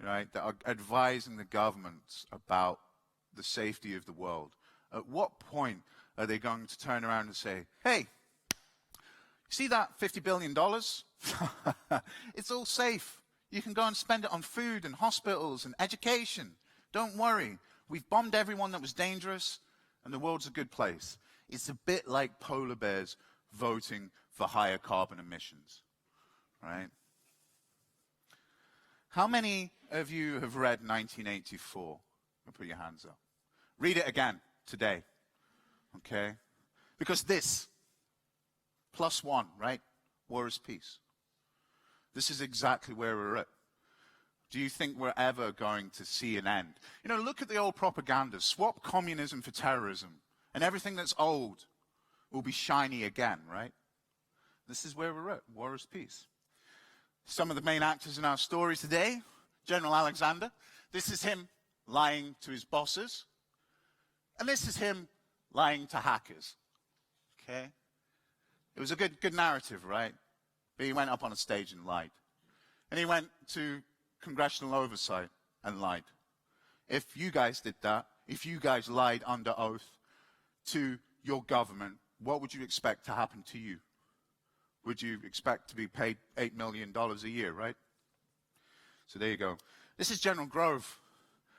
right, that are advising the governments about the safety of the world. At what point are they going to turn around and say, hey, see that $50 billion? It's all safe. You can go and spend it on food and hospitals and education. Don't worry. We've bombed everyone that was dangerous, and the world's a good place. It's a bit like polar bears voting for higher carbon emissions, right? How many of you have read 1984? Put your hands up. Read it again today, okay? Because this, +1, right? War is peace. This is exactly where we're at. Do you think we're ever going to see an end? You know, look at the old propaganda. Swap communism for terrorism, and everything that's old will be shiny again, right? This is where we're at. War is peace. Some of the main actors in our story today, General Alexander. This is him lying to his bosses. And this is him lying to hackers. Okay? It was a good narrative, right? But he went up on a stage and lied. And he went to congressional oversight and lied. If you guys did that, if you guys lied under oath to your government, what would you expect to happen to you? Would you expect to be paid $8 million a year, right? So there you go. This is General Grove.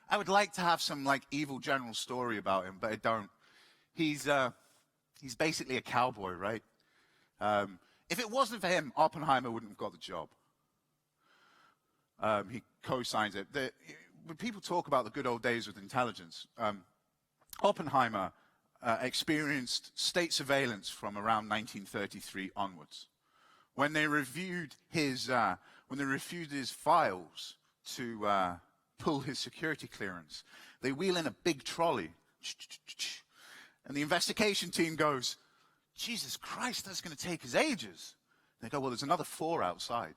I would like to have some like evil general story about him, but I don't. He's basically a cowboy, right? If it wasn't for him, Oppenheimer wouldn't have got the job. He co-signs it. When people talk about the good old days with intelligence, Oppenheimer experienced state surveillance from around 1933 onwards. When they reviewed his files to pull his security clearance, they wheel in a big trolley, and the investigation team goes, Jesus Christ, that's going to take us ages. They go, well, there's another 4 outside,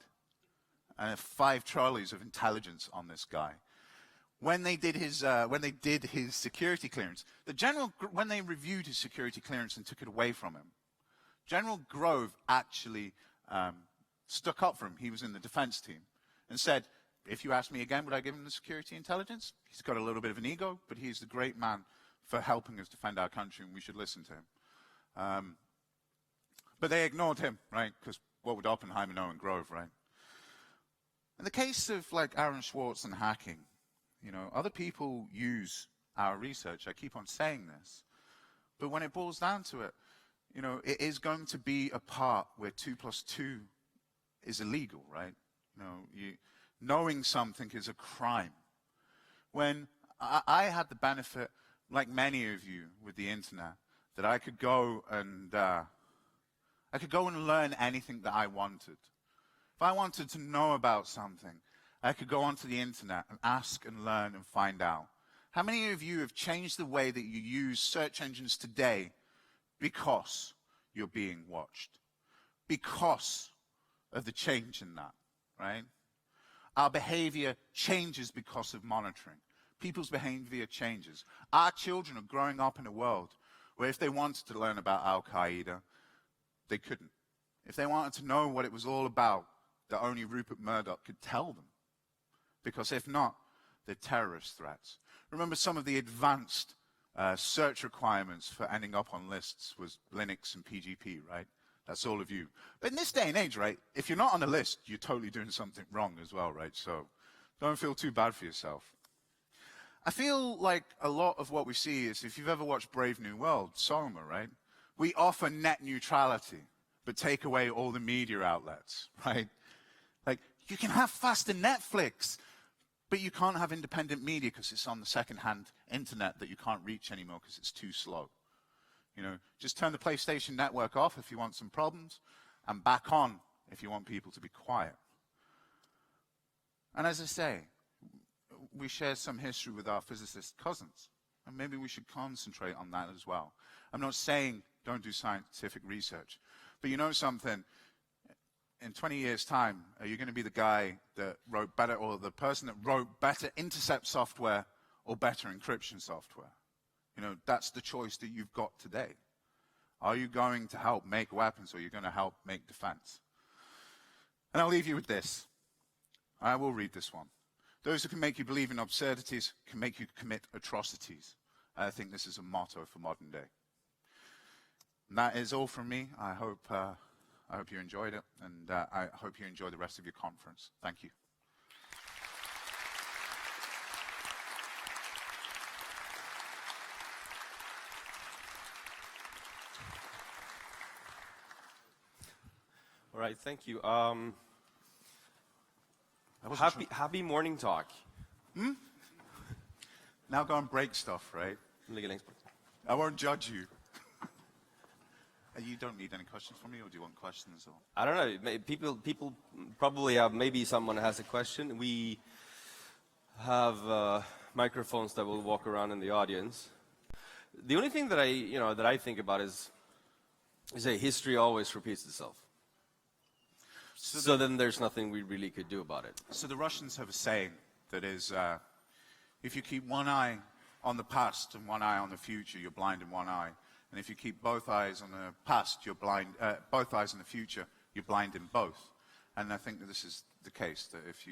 and 5 trolleys of intelligence on this guy. When they did his security clearance, when they reviewed his security clearance and took it away from him, General Grove actually stuck up for him. He was in the defense team and said, if you ask me again, would I give him the security intelligence? He's got a little bit of an ego, but he's the great man for helping us defend our country, and we should listen to him. But they ignored him, right? Because what would Oppenheimer know in Grove, right? In the case of like Aaron Swartz and hacking, you know, other people use our research. I keep on saying this. But when it boils down to it, you know, it is going to be a part where 2 + 2 is illegal, right? You know, knowing something is a crime. When I had the benefit, like many of you with the internet, that I could go and learn anything that I wanted. If I wanted to know about something, I could go onto the internet and ask and learn and find out. How many of you have changed the way that you use search engines today because you're being watched? Because of the change in that, right? Our behavior changes because of monitoring. People's behavior changes. Our children are growing up in a world where if they wanted to learn about Al-Qaeda, they couldn't. If they wanted to know what it was all about, that only Rupert Murdoch could tell them. Because if not, they're terrorist threats. Remember, some of the advanced search requirements for ending up on lists was Linux and PGP, right? That's all of you. But in this day and age, right, if you're not on a list, you're totally doing something wrong as well, right? So don't feel too bad for yourself. I feel like a lot of what we see is, if you've ever watched Brave New World, Soma, right? We offer net neutrality, but take away all the media outlets, right? Like, you can have faster Netflix, but you can't have independent media because it's on the second-hand internet that you can't reach anymore because it's too slow. You know, just turn the PlayStation Network off if you want some problems, and back on if you want people to be quiet. And as I say, we share some history with our physicist cousins, and maybe we should concentrate on that as well. I'm not saying don't do scientific research, but you know something? In 20 years' time, are you going to be the guy that wrote better, or the person that wrote better intercept software or better encryption software? You know, that's the choice that you've got today. Are you going to help make weapons, or are you going to help make defense? And I'll leave you with this. I will read this one. Those who can make you believe in absurdities can make you commit atrocities. I think this is a motto for modern day. And that is all from me. I hope you enjoyed it, and I hope you enjoy the rest of your conference. Thank you.
All right, thank you. Happy morning talk.
Now go and break stuff, right? I won't judge you. You don't need any questions from me, or do you want questions? Or?
I don't know. People probably have. Maybe someone has a question. We have microphones that will walk around in the audience. The only thing that I think about is that history always repeats itself. So then there's nothing we really could do about it.
So the Russians have a saying that is, if you keep one eye on the past and one eye on the future, you're blind in one eye. And if you keep both eyes on the past, you're blind. Both eyes on the future, you're blind in both. And I think that this is the case. That if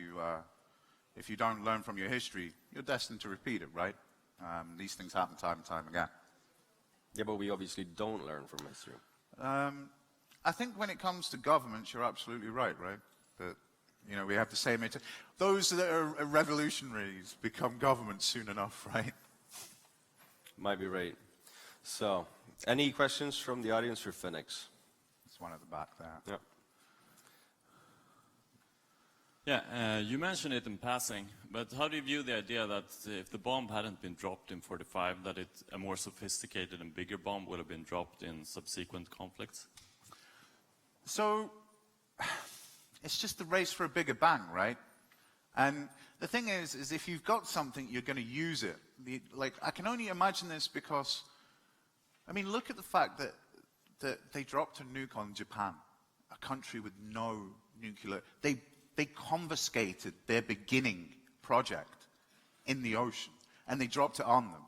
you don't learn from your history, you're destined to repeat it, right? These things happen time and time again.
Yeah, but we obviously don't learn from history.
I think when it comes to governments, you're absolutely right? That, you know, we have the same... Those that are revolutionaries become governments soon enough, right?
Might be right. So, any questions from the audience for Finux?
There's one at the back there.
Yeah.
Yeah, you mentioned it in passing, but how do you view the idea that if the bomb hadn't been dropped in 45, that a more sophisticated and bigger bomb would have been dropped in subsequent conflicts?
So, it's just the race for a bigger bang, right? And the thing is if you've got something, you're going to use it. I can only imagine this because, I mean, look at the fact that they dropped a nuke on Japan, a country with no nuclear... They confiscated their beginning project in the ocean, and they dropped it on them.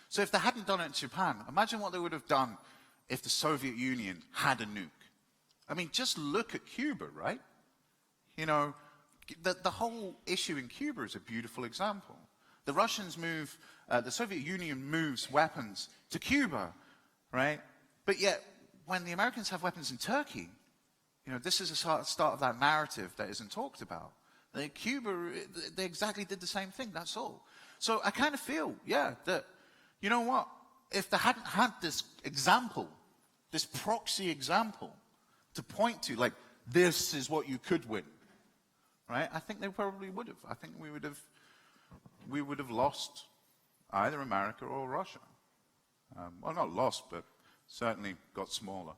So if they hadn't done it in Japan, imagine what they would have done if the Soviet Union had a nuke. I mean, just look at Cuba, right? You know, the whole issue in Cuba is a beautiful example. The Russians move, the Soviet Union moves weapons to Cuba, right? But yet, when the Americans have weapons in Turkey, you know, this is the start of that narrative that isn't talked about. Cuba, they exactly did the same thing, that's all. So I kind of feel, yeah, that, you know what, if they hadn't had this example, this proxy example, to point to, like, this is what you could win, right? I think they probably would have. I think we would have lost either America or Russia. Well, not lost, but certainly got smaller.